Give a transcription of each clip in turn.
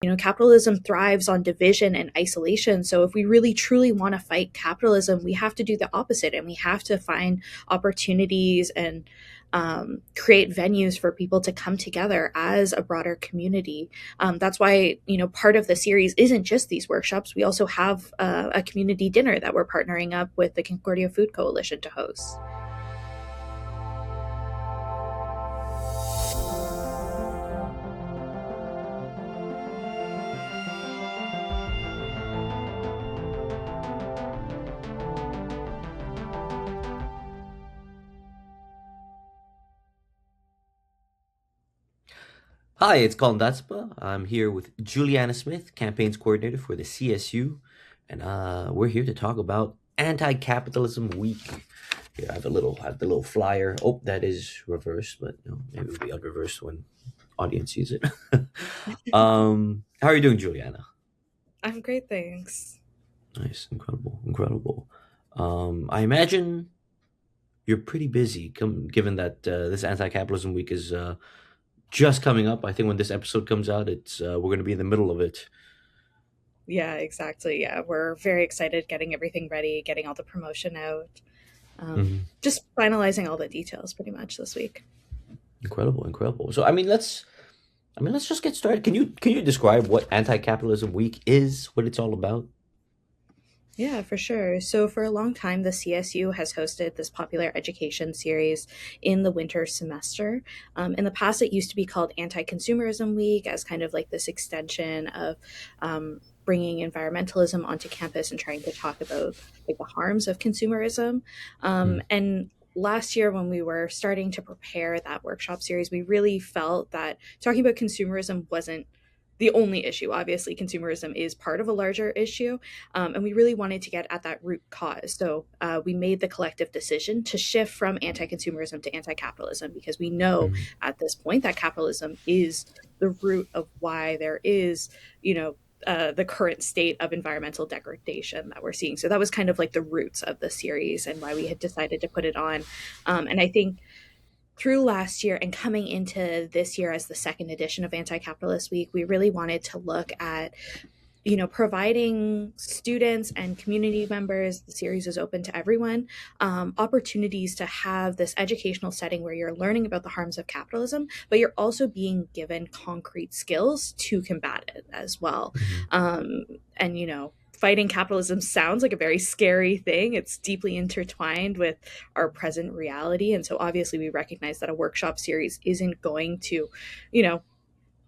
Capitalism thrives on division and isolation. So if we really truly want to fight capitalism, we have to do the opposite, and we have to find opportunities and create venues for people to come together as a broader community. That's why, part of the series isn't just these workshops. We also have a community dinner that we're partnering up with the Concordia Food Coalition to host. Hi, it's Kalden Dhatsenpa. I'm here with Julianna Smith, campaigns coordinator for the CSU, and we're here to talk about Anti-Capitalism Week. Here, I have the little flyer. Oh, that is reversed, but maybe it'll be unreversed when audience sees it. How are you doing, Juliana? I'm great, thanks. Nice, incredible, incredible. I imagine you're pretty busy, given that this Anti-Capitalism Week is just coming up. I think when this episode comes out, it's we're going to be in the middle of it. Yeah, exactly. Yeah, we're very excited getting everything ready, getting all the promotion out. Mhm. Just finalizing all the details pretty much this week. Incredible, incredible. So let's just get started. Can you describe what Anti-Capitalism Week is? What it's all about? Yeah, for sure. So, for a long time, the CSU has hosted this popular education series in the winter semester. In the past, it used to be called Anti-Consumerism Week, as kind of like this extension of bringing environmentalism onto campus and trying to talk about like the harms of consumerism. Mm, And last year, when we were starting to prepare that workshop series, we really felt that talking about consumerism wasn't the only issue. Obviously, consumerism is part of a larger issue, and we really wanted to get at that root cause. So we made the collective decision to shift from anti-consumerism to anti-capitalism, because we know mm, at this point that capitalism is the root of why there is, the current state of environmental degradation that we're seeing. So that was kind of like the roots of the series and why we had decided to put it on. And I think through last year and coming into this year as the second edition of Anti-Capitalist Week, we really wanted to look at providing students and community members, the series is open to everyone, opportunities to have this educational setting where you're learning about the harms of capitalism, but you're also being given concrete skills to combat it as well. mhm. And fighting capitalism sounds like a very scary thing. It's deeply intertwined with our present reality. And so obviously we recognize that a workshop series isn't going to, you know,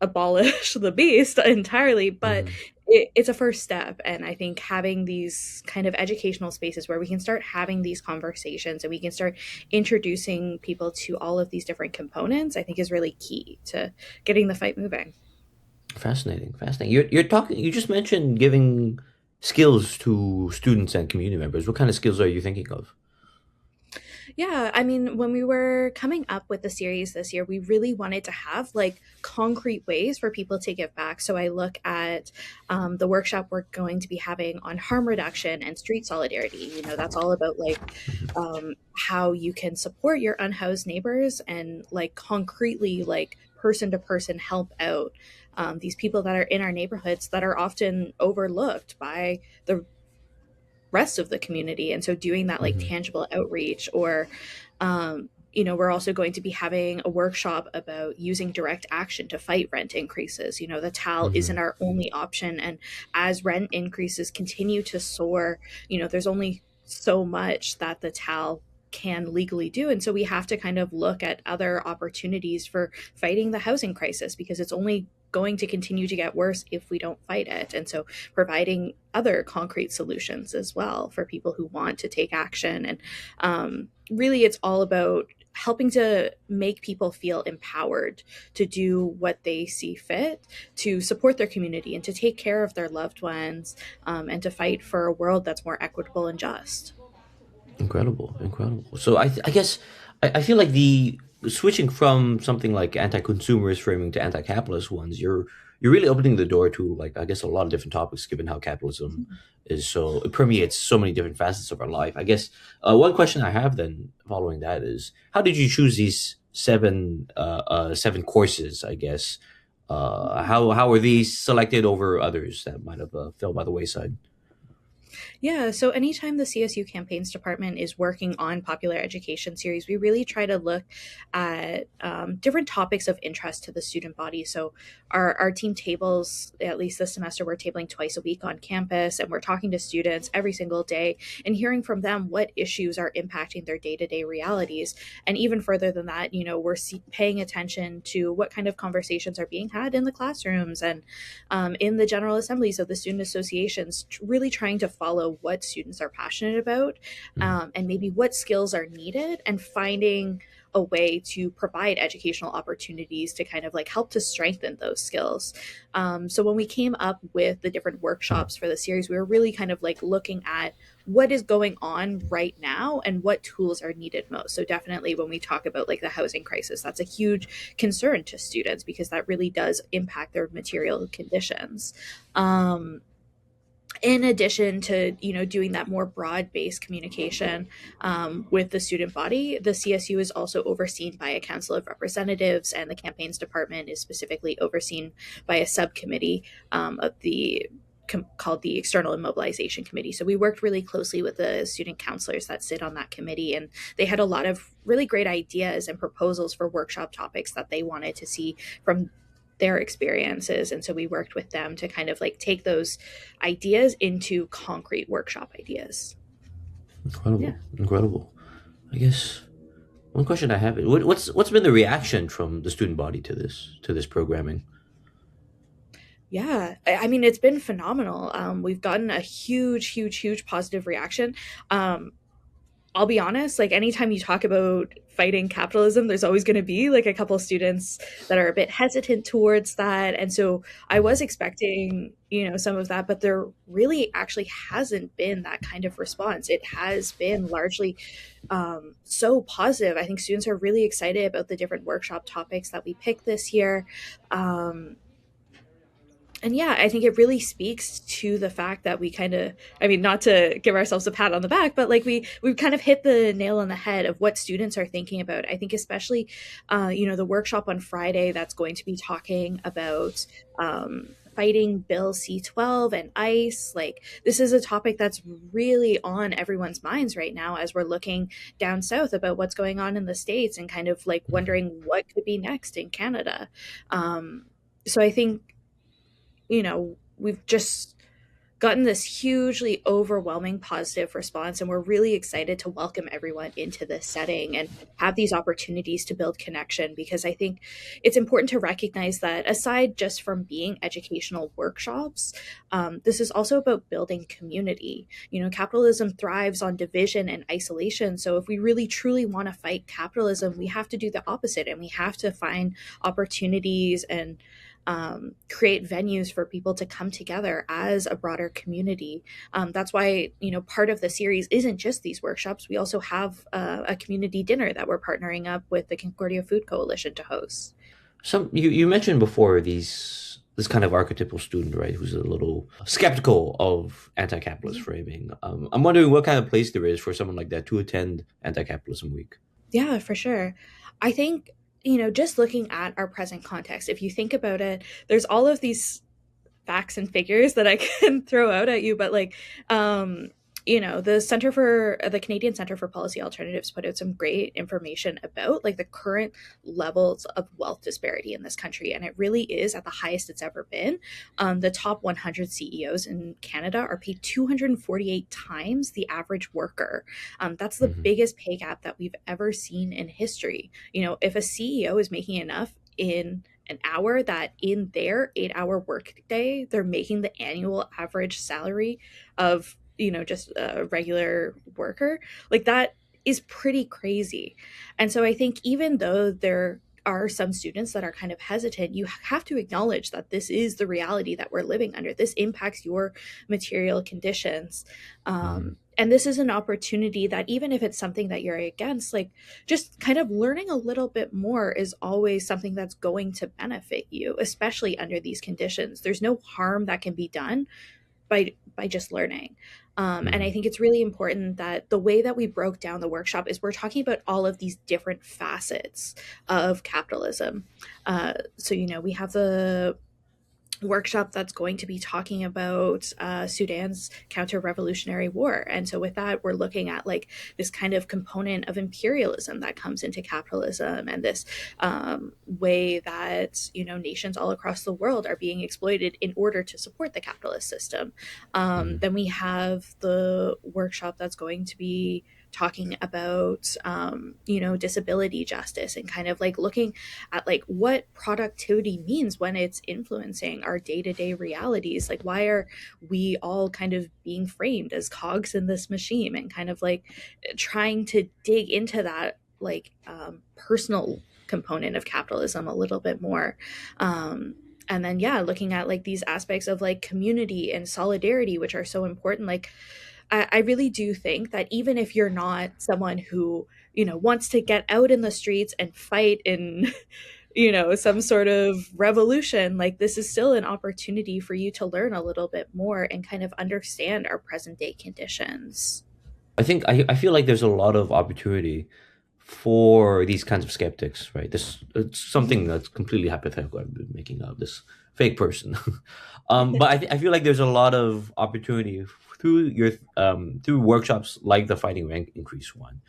abolish the beast entirely, but Mhm. it's a first step. And I think having these kind of educational spaces where we can start having these conversations and we can start introducing people to all of these different components, I think is really key to getting the fight moving. Fascinating, fascinating. You're talking. You just mentioned giving skills to students and community members. What kind of skills are you thinking of? Yeah, I mean, when we were coming up with the series this year, we really wanted to have like concrete ways for people to give back. So I look at the workshop we're going to be having on harm reduction and street solidarity. That's all about like how you can support your unhoused neighbors and like concretely, like person to person help out these people that are in our neighborhoods that are often overlooked by the rest of the community. And so doing that like Mhm. tangible outreach, or we're also going to be having a workshop about using direct action to fight rent increases. The TAL isn't Mhm. our only option, and as rent increases continue to soar, there's only so much that the TAL can legally do, and so we have to kind of look at other opportunities for fighting the housing crisis, because it's only going to continue to get worse if we don't fight it. And so providing other concrete solutions as well for people who want to take action. And really, it's all about helping to make people feel empowered to do what they see fit, to support their community and to take care of their loved ones, and to fight for a world that's more equitable and just. Incredible, incredible. So I guess I feel like the switching from something like anti-consumerist framing to anti-capitalist ones, you're really opening the door to, like, I guess, a lot of different topics, given how capitalism is so, it permeates so many different facets of our life. I guess one question I have then following that is, how did you choose these seven courses? I guess How were these selected over others that might have fell by the wayside? Yeah, so anytime the CSU campaigns department is working on popular education series, we really try to look at different topics of interest to the student body. So our team tables, at least this semester, we're tabling twice a week on campus, and we're talking to students every single day and hearing from them what issues are impacting their day-to-day realities. And even further than that, we're paying attention to what kind of conversations are being had in the classrooms and in the general assemblies of the student associations, really trying to follow what students are passionate about, Mm. and maybe what skills are needed, and finding a way to provide educational opportunities to kind of like help to strengthen those skills. So when we came up with the different workshops for the series, we were really kind of like looking at what is going on right now and what tools are needed most. So definitely when we talk about like the housing crisis, that's a huge concern to students because that really does impact their material conditions. Um, in addition to doing that more broad-based communication with the student body, the CSU is also overseen by a council of representatives, and the campaigns department is specifically overseen by a subcommittee of the called the External and Mobilization Committee. So we worked really closely with the student counselors that sit on that committee, and they had a lot of really great ideas and proposals for workshop topics that they wanted to see from their experiences. And so we worked with them to kind of like take those ideas into concrete workshop ideas. Yeah. Incredible, incredible. I guess one question I have is what's been the reaction from the student body to this programming? Yeah, I mean, it's been phenomenal. We've gotten a huge positive reaction. I'll be honest, like anytime you talk about fighting capitalism, there's always going to be like a couple of students that are a bit hesitant towards that. And so I was expecting, some of that, but there really actually hasn't been that kind of response. It has been largely so positive. I think students are really excited about the different workshop topics that we picked this year. Um, and yeah, I think it really speaks to the fact that we kind of, I mean, not to give ourselves a pat on the back, but like we've kind of hit the nail on the head of what students are thinking about. I think especially, the workshop on Friday that's going to be talking about fighting Bill C-12 and ICE. Like this is a topic that's really on everyone's minds right now as we're looking down south about what's going on in the States and kind of like wondering what could be next in Canada. So I think we've just gotten this hugely overwhelming positive response, and we're really excited to welcome everyone into this setting and have these opportunities to build connection, because I think it's important to recognize that aside just from being educational workshops, this is also about building community. Capitalism thrives on division and isolation. So if we really truly want to fight capitalism, we have to do the opposite, and we have to find opportunities and create venues for people to come together as a broader community. That's why, part of the series isn't just these workshops. We also have a community dinner that we're partnering up with the Concordia Food Coalition to host. You mentioned before this kind of archetypal student, right, who's a little skeptical of anti-capitalist framing. I'm wondering what kind of place there is for someone like that to attend Anti-Capitalism Week. Yeah, for sure. I think, just looking at our present context, if you think about it, there's all of these facts and figures that I can throw out at you, but like, the Canadian Center for Policy Alternatives put out some great information about like the current levels of wealth disparity in this country, and it really is at the highest it's ever been. The top 100 CEOs in Canada are paid 248 times the average worker. That's the Hmm. biggest pay gap that we've ever seen in history. If a CEO is making enough in an hour, that in their 8-hour workday, they're making the annual average salary of, just a regular worker. Like that is pretty crazy. And so I think even though there are some students that are kind of hesitant, you have to acknowledge that this is the reality that we're living under. This impacts your material conditions. Hmm. And this is an opportunity that, even if it's something that you're against, like just kind of learning a little bit more is always something that's going to benefit you, especially under these conditions. There's no harm that can be done by just learning. And I think it's really important that the way that we broke down the workshop is we're talking about all of these different facets of capitalism. So, we have the workshop that's going to be talking about Sudan's counter-revolutionary war. And so with that, we're looking at like this kind of component of imperialism that comes into capitalism, and this way that, nations all across the world are being exploited in order to support the capitalist system. Then we have the workshop that's going to be talking about disability justice, and kind of like looking at like what productivity means when it's influencing our day-to-day realities. Like, why are we all kind of being framed as cogs in this machine, and kind of like trying to dig into that like personal component of capitalism a little bit more. And then looking at like these aspects of like community and solidarity, which are so important. Like, I really do think that even if you're not someone who, wants to get out in the streets and fight in, some sort of revolution, like this is still an opportunity for you to learn a little bit more and kind of understand our present day conditions. I feel like there's a lot of opportunity for these kinds of skeptics, right? This it's something that's completely hypothetical. I've been making up this fake person, but I feel like there's a lot of opportunity through workshops like the fighting rank increase one,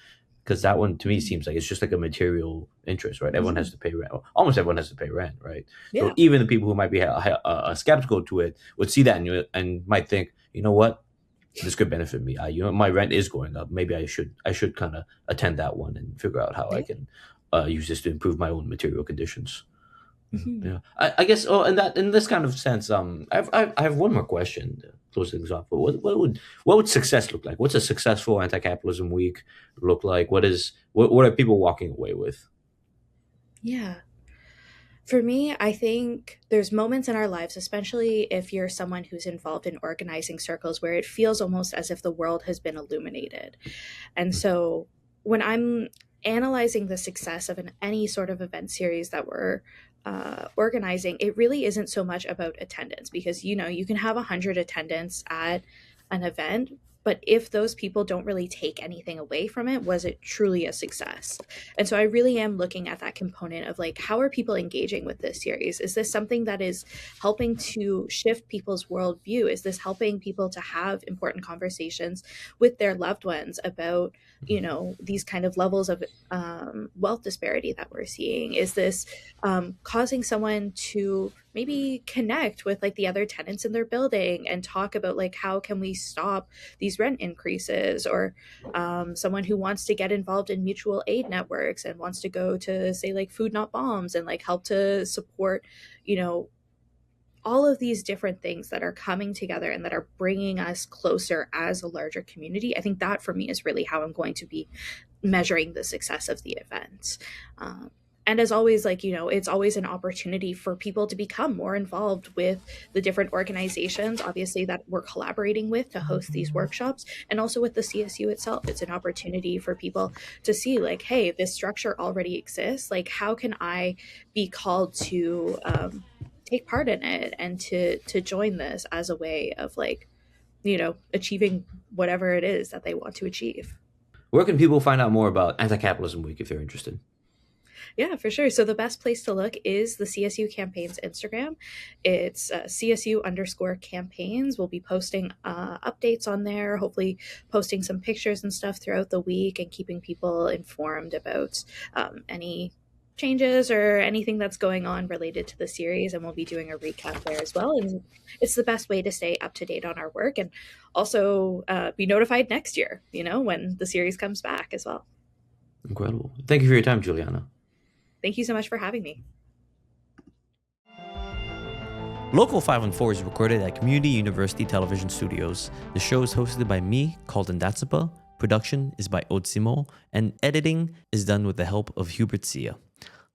because that one to me seems like it's just like a material interest, right? Everyone has Mhm. to pay rent. Almost everyone has to pay rent, right? So Yeah. even the people who might be skeptical to it would see that and might think, you know what, this could benefit me. My rent is going up. Maybe I should kind of attend that one and figure out how I Yeah. can use this to improve my own material conditions. Mhm. Yeah, I guess. Oh, in this kind of sense, I have one more question to close things off. But what would success look like? What's a successful anti-capitalism week look like? What are people walking away with? Yeah. For me, I think there's moments in our lives, especially if you're someone who's involved in organizing circles, where it feels almost as if the world has been illuminated. And so when I'm analyzing the success of any sort of event series that we're organizing, it really isn't so much about attendance, because you can have 100 attendants at an event, but if those people don't really take anything away from it, was it truly a success? And so I really am looking at that component of like, how are people engaging with this series? Is this something that is helping to shift people's worldview? Is this helping people to have important conversations with their loved ones about these kind of levels of wealth disparity that we're seeing? Is this causing someone to maybe connect with like the other tenants in their building and talk about like, how can we stop these rent increases? Or someone who wants to get involved in mutual aid networks and wants to go to, say, like Food Not Bombs, and like help to support you know all of these different things that are coming together and that are bringing us closer as a larger community. I think that for me is really how I'm going to be measuring the success of the event. And as always, like, it's always an opportunity for people to become more involved with the different organizations, obviously, that we're collaborating with to host these workshops, and also with the CSU itself. It's an opportunity for people to see, like, hey, this structure already exists. Like, how can I be called to take part in it, and to join this as a way of, like, achieving whatever it is that they want to achieve. Where can people find out more about Anti-Capitalism Week if they're interested? Yeah, for sure. So the best place to look is the CSU campaigns Instagram. It's CSU_campaigns. We'll be posting updates on there, hopefully posting some pictures and stuff throughout the week, and keeping people informed about any changes or anything that's going on related to the series. And we'll be doing a recap there as well. And it's the best way to stay up to date on our work, and also be notified next year, when the series comes back as well. Incredible. Thank you for your time, Juliana. Thank you so much for having me. Local 514 is recorded at Community University Television Studios. The show is hosted by me, Kalden Dhatsenpa. Production is by Otsimo, and editing is done with the help of Hubert Sia.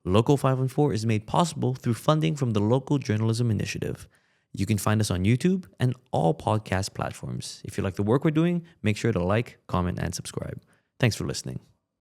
Local 514 is made possible through funding from the Local Journalism Initiative. You can find us on YouTube and all podcast platforms. If you like the work we're doing, make sure to like, comment, and subscribe. Thanks for listening.